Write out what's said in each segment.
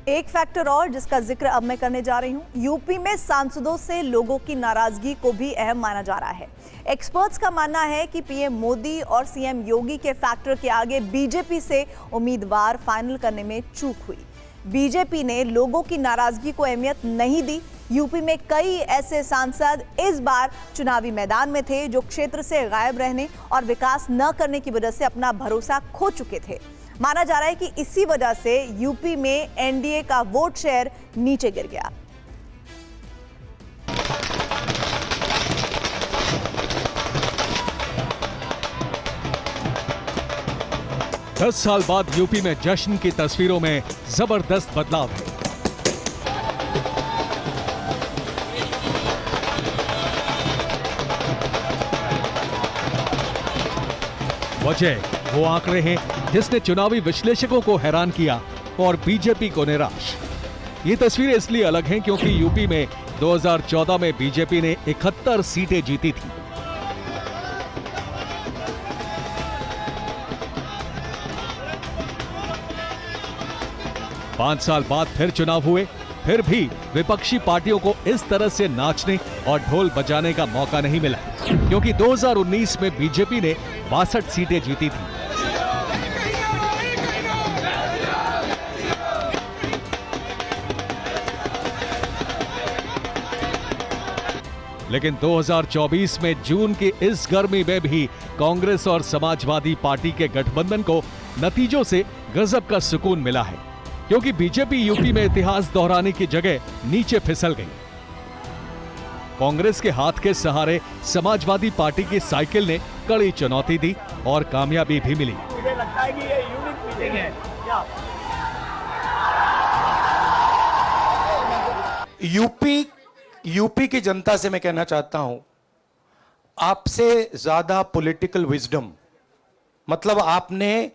एक फैक्टर और जिसका जिक्र अब मैं करने जा रही हूं, यूपी में सांसदों से लोगों की नाराजगी को भी अहम माना जा रहा है। एक्सपर्ट्स का मानना है कि पीएम मोदी और सीएम योगी के फैक्टर के आगे बीजेपी से उम्मीदवार फाइनल करने में चूक हुई। बीजेपी ने लोगों की नाराजगी को अहमियत नहीं दी। यूपी में कई ऐसे सांसद इस बार चुनावी मैदान में थे जो क्षेत्र से गायब रहने और विकास न करने की वजह से अपना भरोसा खो चुके थे। माना जा रहा है कि इसी वजह से यूपी में एनडीए का वोट शेयर नीचे गिर गया। दस साल बाद यूपी में जश्न की तस्वीरों में जबरदस्त बदलाव है। वजह वो आंकड़े हैं जिसने चुनावी विश्लेषकों को हैरान किया और बीजेपी को निराश। ये तस्वीरें इसलिए अलग हैं क्योंकि यूपी में 2014 में बीजेपी ने 71 सीटें जीती थी। पांच साल बाद फिर चुनाव हुए, फिर भी विपक्षी पार्टियों को इस तरह से नाचने और ढोल बजाने का मौका नहीं मिला, क्योंकि 2019 में बीजेपी ने 62 सीटें जीती थी। लेकिन 2024 में जून की इस गर्मी में भी कांग्रेस और समाजवादी पार्टी के गठबंधन को नतीजों से गजब का सुकून मिला है, क्योंकि बीजेपी यूपी में इतिहास दोहराने की जगह नीचे फिसल गई। कांग्रेस के हाथ के सहारे समाजवादी पार्टी की साइकिल ने कड़ी चुनौती दी और कामयाबी भी मिली। मुझे लगता है कि ये यूनिक मीटिंग है। यूपी की जनता से मैं कहना चाहता हूं, आपसे ज्यादा पॉलिटिकल विजडम, मतलब आपने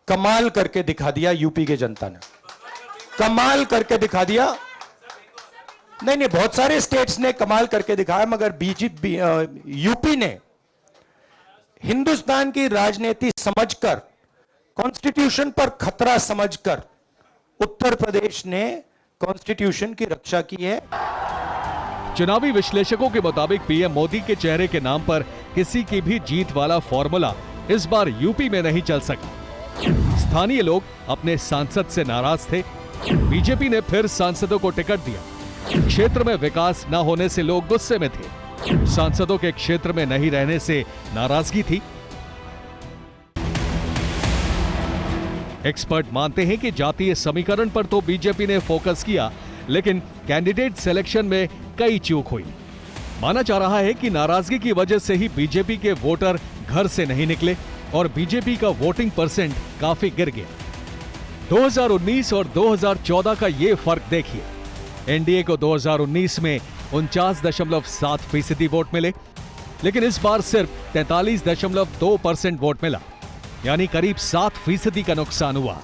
कमाल करके दिखा दिया। यूपी की जनता ने कमाल करके दिखा दिया। नहीं, बहुत सारे स्टेट्स ने कमाल करके दिखाया, मगर बीजेपी यूपी ने हिंदुस्तान की राजनीति समझकर, कॉन्स्टिट्यूशन पर खतरा समझकर उत्तर प्रदेश ने कॉन्स्टिट्यूशन की रक्षा की है। चुनावी विश्लेषकों के मुताबिक पीएम मोदी के चेहरे के नाम पर किसी की भी जीत वाला फॉर्मूला इस बार यूपी में नहीं चल सका। स्थानीय लोग अपने सांसद से नाराज थे। बीजेपी ने फिर सांसदों को टिकट दिया। क्षेत्र में विकास न होने से लोग गुस्से में थे। सांसदों के क्षेत्र में नहीं रहने से नाराजगी थी। एक्सपर्ट मानते हैं कि जातीय समीकरण पर तो बीजेपी ने फोकस किया, लेकिन कैंडिडेट सिलेक्शन में कई चूक हुई। माना जा रहा है कि नाराजगी की वजह से ही बीजेपी के वोटर घर से नहीं निकले और बीजेपी का वोटिंग परसेंट काफी गिर गया। 2019 और 2014 का ये फर्क देखिए। एनडीए को 2019 में 49.7% वोट मिले, लेकिन इस बार सिर्फ 43.2% वोट मिला, यानी करीब 7% का नुकसान हुआ।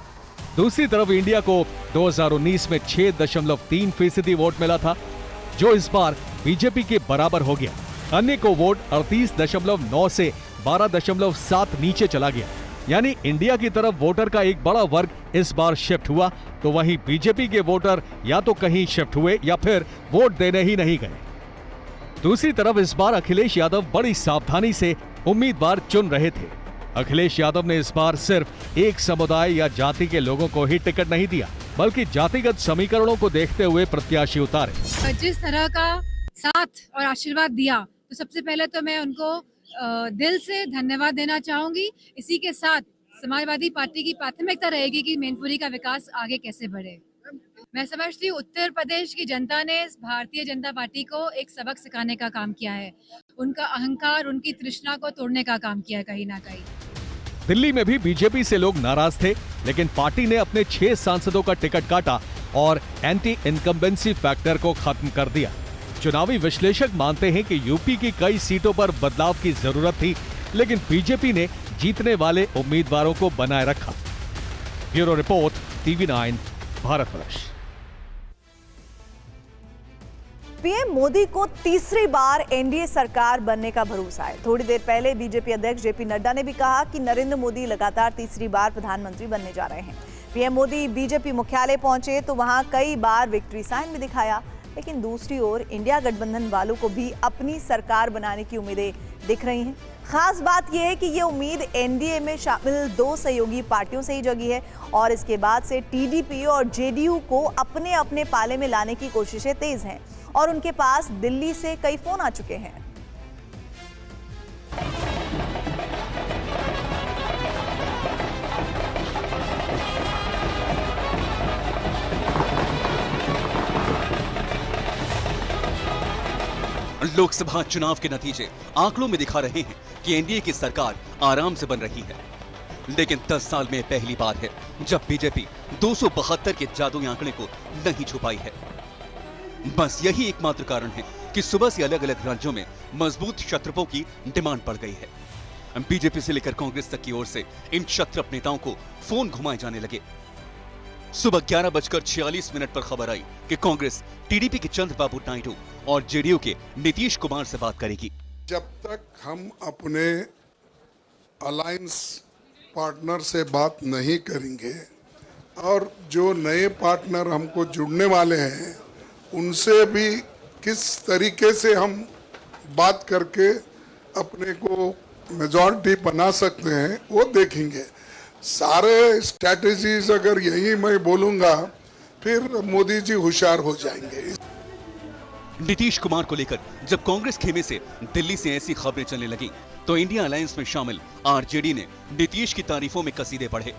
दूसरी तरफ इंडिया को 2019 में 6.3% वोट मिला था, जो इस बार बीजेपी के बराबर हो गया। अन्य को वोट 38.9 से 12.7 नीचे चला गया, यानी इंडिया की तरफ वोटर का एक बड़ा वर्ग इस बार शिफ्ट हुआ, तो वहीं बीजेपी के वोटर या तो कहीं शिफ्ट हुए या फिर वोट देने ही नहीं गए। दूसरी तरफ इस बार अखिलेश यादव बड़ी सावधानी से उम्मीदवार चुन रहे थे। अखिलेश यादव ने इस बार सिर्फ एक समुदाय या जाति के लोगों को ही टिकट नहीं दिया, बल्कि जातिगत समीकरणों को देखते हुए प्रत्याशी उतारे। जिस तरह का साथ और आशीर्वाद दिया, तो सबसे पहले तो मैं उनको दिल से धन्यवाद देना चाहूंगी। इसी के साथ समाजवादी पार्टी की प्राथमिकता रहेगी कि मैनपुरी का विकास आगे कैसे बढ़े। मैं समझती हूँ उत्तर प्रदेश की जनता ने भारतीय जनता पार्टी को एक सबक सिखाने का काम किया है। उनका अहंकार, उनकी तृष्णा को तोड़ने का काम किया है कहीं ना कहीं। दिल्ली में भी बीजेपी से लोग नाराज थे, लेकिन पार्टी ने अपने 6 सांसदों का टिकट काटा और एंटी इनकम्बेंसी फैक्टर को खत्म कर दिया। चुनावी विश्लेषक मानते हैं कि यूपी की कई सीटों पर बदलाव की जरूरत थी, लेकिन बीजेपी ने जीतने वाले उम्मीदवारों को बनाए रखा। Bureau report, TV9 Bharatvarsh. PM Modi को तीसरी बार एनडीए सरकार बनने का भरोसा है। थोड़ी देर पहले बीजेपी अध्यक्ष जेपी नड्डा ने भी कहा कि नरेंद्र मोदी लगातार तीसरी बार प्रधानमंत्री बनने जा रहे हैं। पीएम मोदी बीजेपी मुख्यालय पहुंचे तो वहां कई बार विक्ट्री साइन भी दिखाया, लेकिन दूसरी ओर इंडिया गठबंधन वालों को भी अपनी सरकार बनाने की उम्मीदें दिख रही हैं। खास बात यह है कि ये उम्मीद एनडीए में शामिल 2 सहयोगी पार्टियों से ही जगी है और इसके बाद से टीडीपी और जेडीयू को अपने अपने पाले में लाने की कोशिशें तेज हैं और उनके पास दिल्ली से कई फोन आ चुके हैं। लोकसभा चुनाव के नतीजे आंकड़ों में दिखा रहे हैं कि एनडीए की सरकार आराम से बन रही है, लेकिन 10 साल में पहली बार है जब बीजेपी 272 के जादुई आंकड़े को नहीं छू पाई है। बस यही एकमात्र कारण है कि सुबह से अलग अलग राज्यों में मजबूत क्षत्रपों की डिमांड बढ़ गई है। बीजेपी से लेकर कांग्रेस तक की ओर से इन क्षत्रप नेताओं को फोन घुमाए जाने लगे। सुबह 11:46 पर खबर आई कि कांग्रेस टीडीपी के चंद्रबाबू नायडू और जेडीयू के नीतीश कुमार से बात करेगी। जब तक हम अपने अलायंस पार्टनर से बात नहीं करेंगे और जो नए पार्टनर हमको जुड़ने वाले हैं उनसे भी किस तरीके से हम बात करके अपने को मेजॉरिटी बना सकते हैं वो देखेंगे। सारे स्ट्रैटेजीज अगर यही मैं बोलूंगा फिर मोदी जी होशियार हो जाएंगे। नीतीश कुमार को लेकर जब कांग्रेस खेमे से दिल्ली से ऐसी खबरें चलने लगी तो इंडिया अलायंस में शामिल आरजेडी ने नीतीश की तारीफों में कसीदे पढ़े।